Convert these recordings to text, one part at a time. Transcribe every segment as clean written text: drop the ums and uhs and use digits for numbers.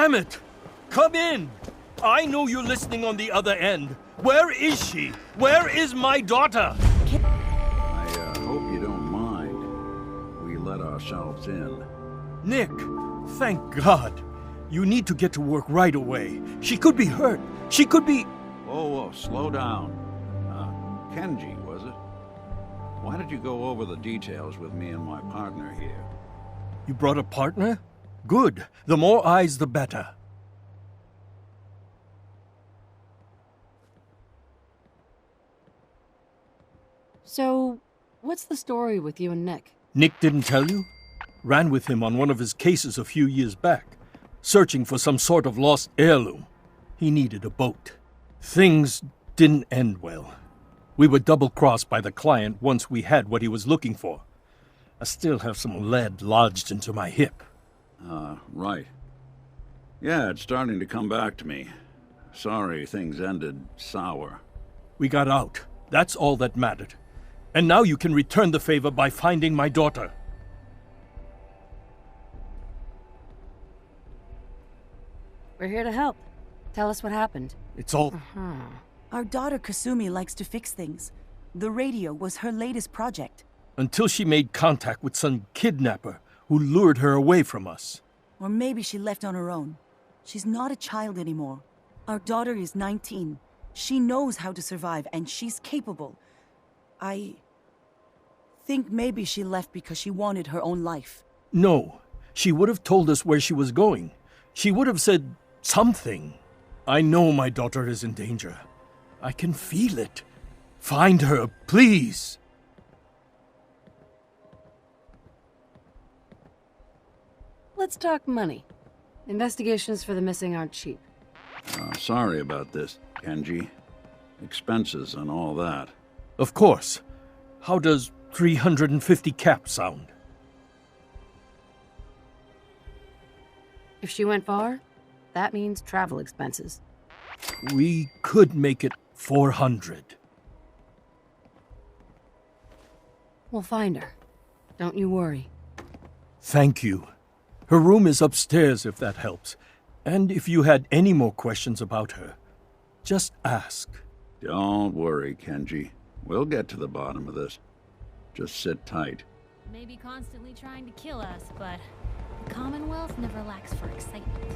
Damn it! Come in! I know you're listening on the other end. Where is she? Where is my daughter? I hope you don't mind. We let ourselves in. Nick, thank God. You need to get to work right away. She could be hurt. She could be... Whoa, slow down. Kenji, was it? Why did you go over the details with me and my partner here? You brought a partner? Good. The more eyes, the better. So, what's the story with you and Nick? Nick didn't tell you? Ran with him on one of his cases a few years back, searching for some sort of lost heirloom. He needed a boat. Things didn't end well. We were double-crossed by the client once we had what he was looking for. I still have some lead lodged into my hip. Right. Yeah, it's starting to come back to me. Sorry things ended sour. We got out. That's all that mattered. And now you can return the favor by finding my daughter. We're here to help. Tell us what happened. It's all... Our daughter Kasumi likes to fix things. The radio was her latest project. Until she made contact with some kidnapper who lured her away from us. Or maybe she left on her own. She's not a child anymore. Our daughter is 19. She knows how to survive, and she's capable. I think maybe she left because she wanted her own life. No, she would have told us where she was going. She would have said something. I know my daughter is in danger. I can feel it. Find her, please. Let's talk money. Investigations for the missing aren't cheap. Sorry about this, Kenji. Expenses and all that. Of course. How does 350 cap sound? If she went far, that means travel expenses. We could make it 400. We'll find her. Don't you worry. Thank you. Her room is upstairs if that helps. And if you had any more questions about her, just ask. Don't worry, Kenji. We'll get to the bottom of this. Just sit tight. May be constantly trying to kill us, but the Commonwealth never lacks for excitement.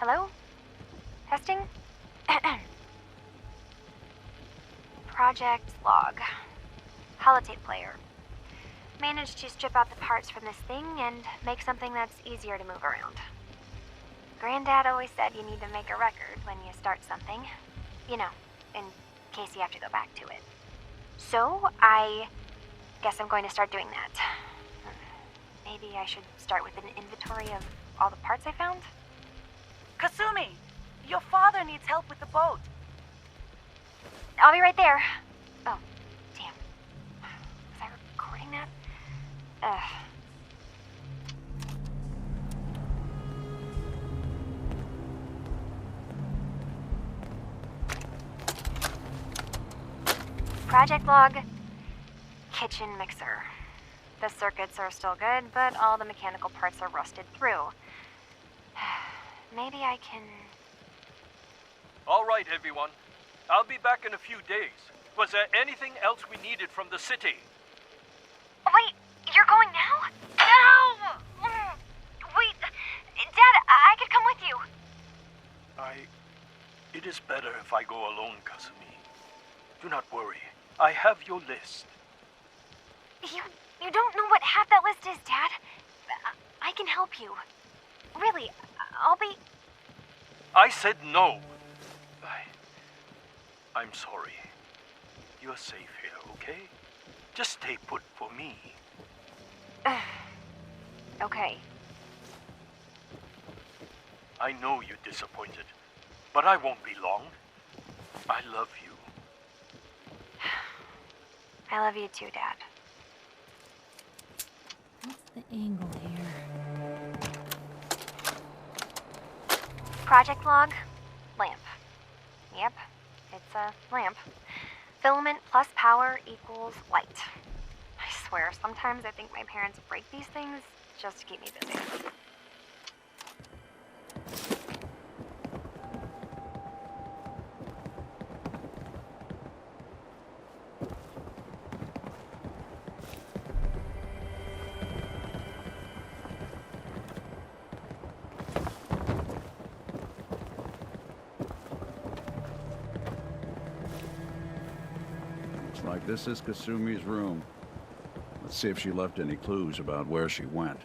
Hello? Testing? Project log. Holotape player. Managed to strip out the parts from this thing and make something that's easier to move around. Granddad always said you need to make a record when you start something. You know, in case you have to go back to it. So, I guess I'm going to start doing that. Maybe I should start with an inventory of all the parts I found? Kasumi! Your father needs help with the boat. I'll be right there. Oh, damn. Was I recording that? Project log. Kitchen mixer. The circuits are still good, but all the mechanical parts are rusted through. Maybe I can... All right, everyone. I'll be back in a few days. Was there anything else we needed from the city? Wait, you're going now? No! Wait, Dad, I could come with you. It is better if I go alone, Kasumi. Do not worry. I have your list. You don't know what half that list is, Dad. I can help you. Really, I'll be... I said no. I'm sorry. You're safe here, okay? Just stay put for me. Okay. I know you're disappointed, but I won't be long. I love you. I love you too, Dad. What's the angle here? Project log, lamp. Yep, it's a lamp. Filament plus power equals light. I swear, sometimes I think my parents break these things just to keep me busy. Looks like this is Kasumi's room. Let's see if she left any clues about where she went.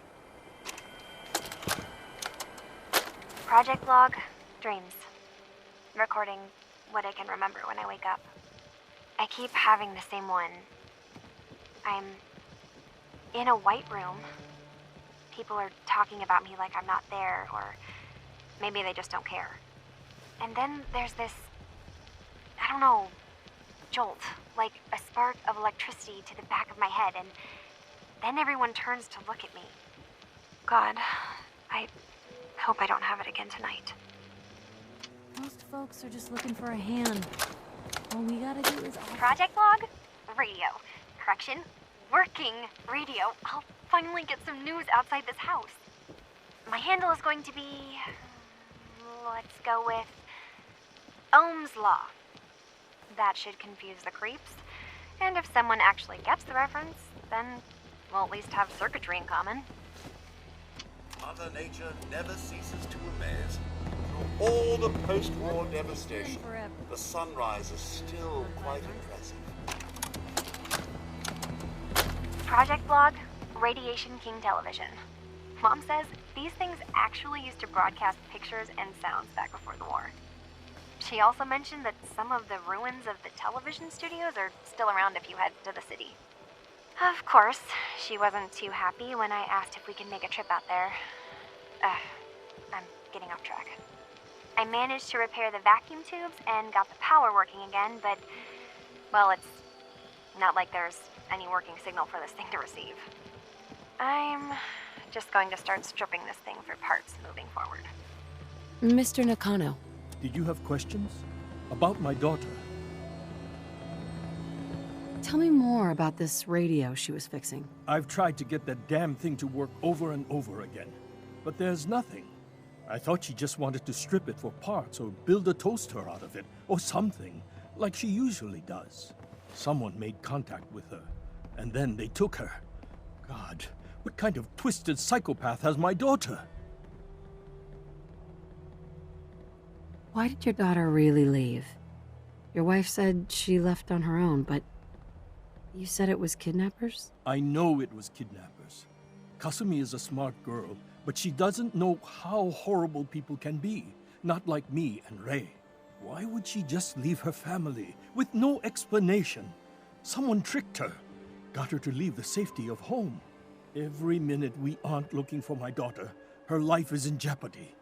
Project log, dreams. Recording what I can remember when I wake up. I keep having the same one. I'm in a white room. People are talking about me like I'm not there, or maybe they just don't care. And then there's this, I don't know, jolt, like a spark of electricity to the back of my head, and then everyone turns to look at me. God, I hope I don't have it again tonight. Most folks are just looking for a hand. All we gotta do is offer. Project log? Radio. Correction, working radio. I'll finally get some news outside this house. My handle is going to be... let's go with... Ohm's Law. That should confuse the creeps. And if someone actually gets the reference, then we'll at least have circuitry in common. Mother Nature never ceases to amaze. Through all the post-war devastation, Forever. the sunrise is still quite impressive. Project log, Radiation King Television. Mom says these things actually used to broadcast pictures and sounds back before the war. She also mentioned that some of the ruins of the television studios are still around if you head to the city. Of course, she wasn't too happy when I asked if we could make a trip out there. I'm getting off track. I managed to repair the vacuum tubes and got the power working again, but, well, it's not like there's any working signal for this thing to receive. I'm just going to start stripping this thing for parts moving forward. Mr. Nakano, Did you have questions? About my daughter? tell me more about this radio she was fixing. I've tried to get that damn thing to work over and over again, but there's nothing. I thought she just wanted to strip it for parts or build a toaster out of it, or something, like she usually does. Someone made contact with her, and then they took her. God, what kind of twisted psychopath has my daughter? Why did your daughter really leave? Your wife said she left on her own, but you said it was kidnappers? I know it was kidnappers. Kasumi is a smart girl, but she doesn't know how horrible people can be. Not like me and Ray. Why would she just leave her family with no explanation? Someone tricked her, got her to leave the safety of home. Every minute we aren't looking for my daughter, her life is in jeopardy.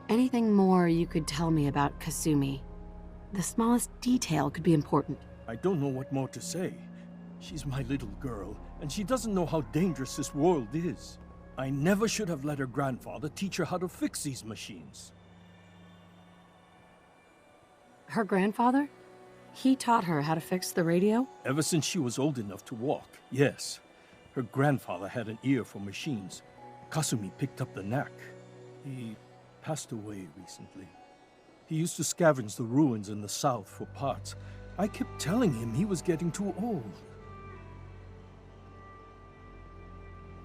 Anything more you could tell me about Kasumi? The smallest detail could be important. I don't know what more to say. She's my little girl, and she doesn't know how dangerous this world is. I never should have let her grandfather teach her how to fix these machines. Her grandfather? He taught her how to fix the radio? Ever since she was old enough to walk, yes. Her grandfather had an ear for machines. Kasumi picked up the knack. He passed away recently. He used to scavenge the ruins in the south for parts. I kept telling him he was getting too old.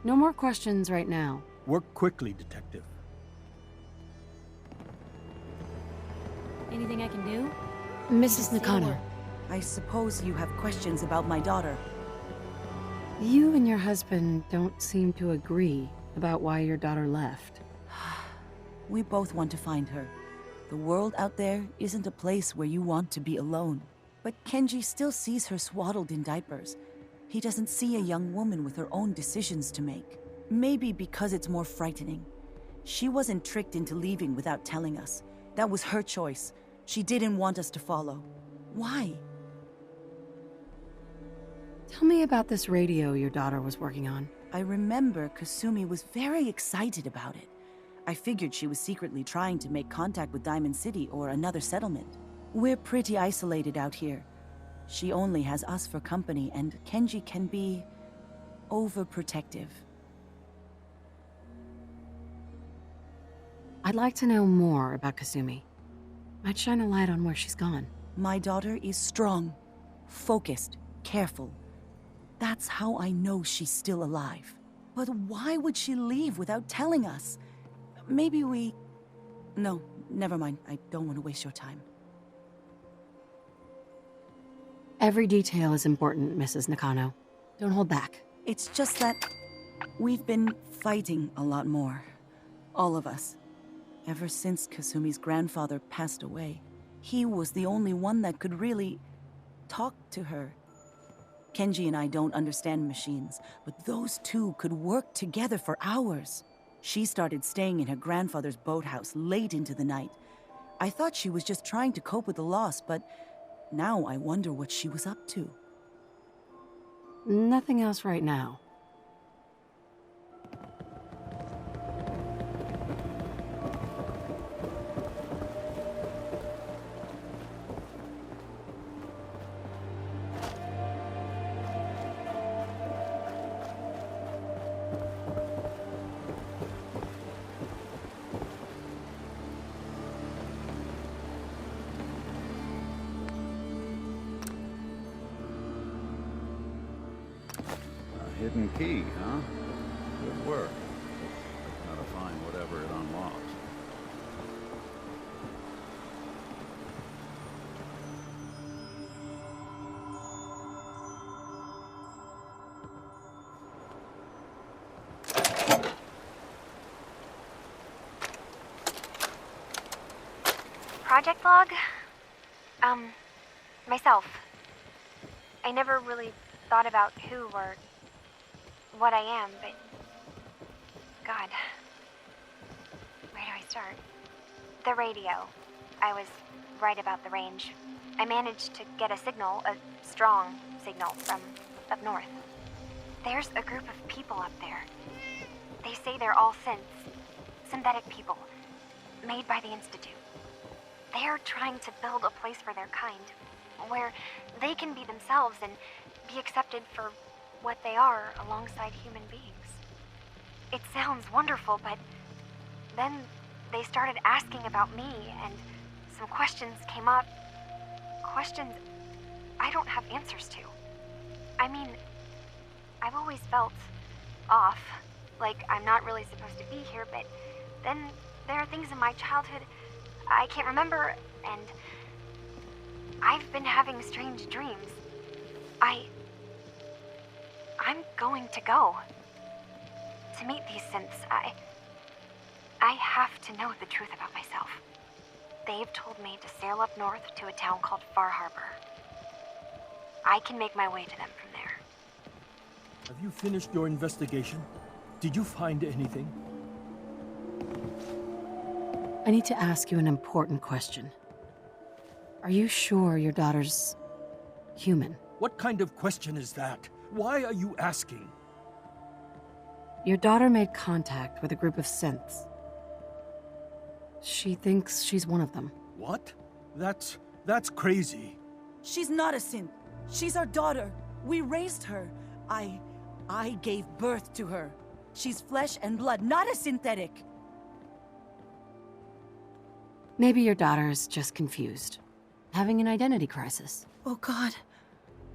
No more questions right now. Work quickly, Detective. Anything I can do? Mrs. Nakano, I suppose you have questions about my daughter. you and your husband don't seem to agree about why your daughter left. We both want to find her. The world out there isn't a place where you want to be alone. But Kenji still sees her swaddled in diapers. He doesn't see a young woman with her own decisions to make. Maybe because it's more frightening. She wasn't tricked into leaving without telling us. That was her choice. She didn't want us to follow. Why? Tell me about this radio your daughter was working on. I remember Kasumi was very excited about it. I figured she was secretly trying to make contact with Diamond City or another settlement. We're pretty isolated out here. She only has us for company, and Kenji can be overprotective. I'd like to know more about Kasumi. Might shine a light on where she's gone. My daughter is strong, focused, careful. That's how I know she's still alive. But why would she leave without telling us? Maybe we... No, never mind. I don't want to waste your time. Every detail is important, Mrs. Nakano. Don't hold back. It's just that we've been fighting a lot more. All of us. Ever since Kasumi's grandfather passed away. He was the only one that could really talk to her. Kenji and I don't understand machines, but those two could work together for hours. She started staying in her grandfather's boathouse late into the night. I thought she was just trying to cope with the loss, but now I wonder what she was up to. Nothing else right now. Hidden key, huh? Good work. Gotta find whatever it unlocks. Project log? Myself. I never really thought about who or what I am, but... God. Where do I start? The radio. I was right about the range. I managed to get a signal, a strong signal, from up north. There's a group of people up there. They say they're all synthetic people, made by the Institute. They're trying to build a place for their kind, where they can be themselves and be accepted for what they are alongside human beings. It sounds wonderful, but then they started asking about me, and some questions came up. Questions I don't have answers to. I mean, I've always felt off, like I'm not really supposed to be here, but then there are things in my childhood I can't remember, and I've been having strange dreams. I'm going to go to meet these synths. I have to know the truth about myself. They've told me to sail up north to a town called Far Harbor. I can make my way to them from there. Have you finished your investigation? Did you find anything? I need to ask you an important question. Are you sure your daughter's human? What kind of question is that? Why are you asking? Your daughter made contact with a group of synths. She thinks she's one of them. What? That's crazy. She's not a synth. She's our daughter. We raised her. I gave birth to her. She's flesh and blood, not a synthetic. Maybe your daughter is just confused, having an identity crisis. Oh God.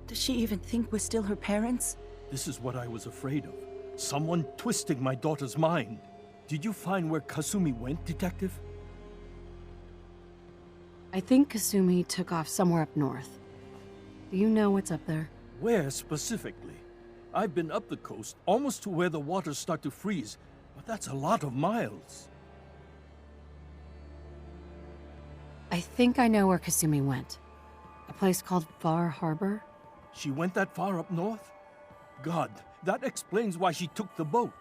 Does she even think we're still her parents? This is what I was afraid of. Someone twisting my daughter's mind. Did you find where Kasumi went, Detective? I think Kasumi took off somewhere up north. Do you know what's up there? Where specifically? I've been up the coast, almost to where the waters start to freeze, but that's a lot of miles. I think I know where Kasumi went. A place called Far Harbor? She went that far up north? God, that explains why she took the boat.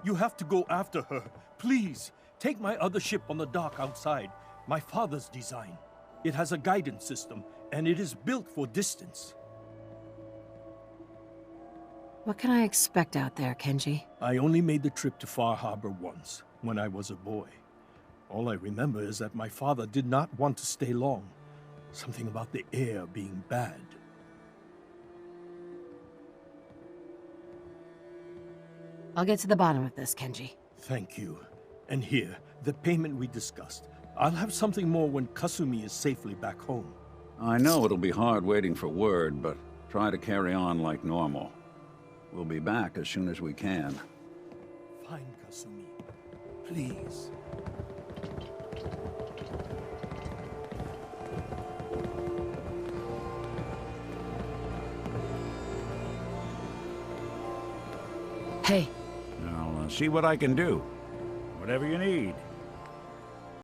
You have to go after her. Please, take my other ship on the dock outside. My father's design. It has a guidance system, and it is built for distance. What can I expect out there, Kenji? I only made the trip to Far Harbor once, when I was a boy. All I remember is that my father did not want to stay long. Something about the air being bad. I'll get to the bottom of this, Kenji. Thank you. And here, the payment we discussed. I'll have something more when Kasumi is safely back home. I know it'll be hard waiting for word, but try to carry on like normal. We'll be back as soon as we can. Fine, Kasumi. Please. Hey, I'll see what I can do. Whatever you need.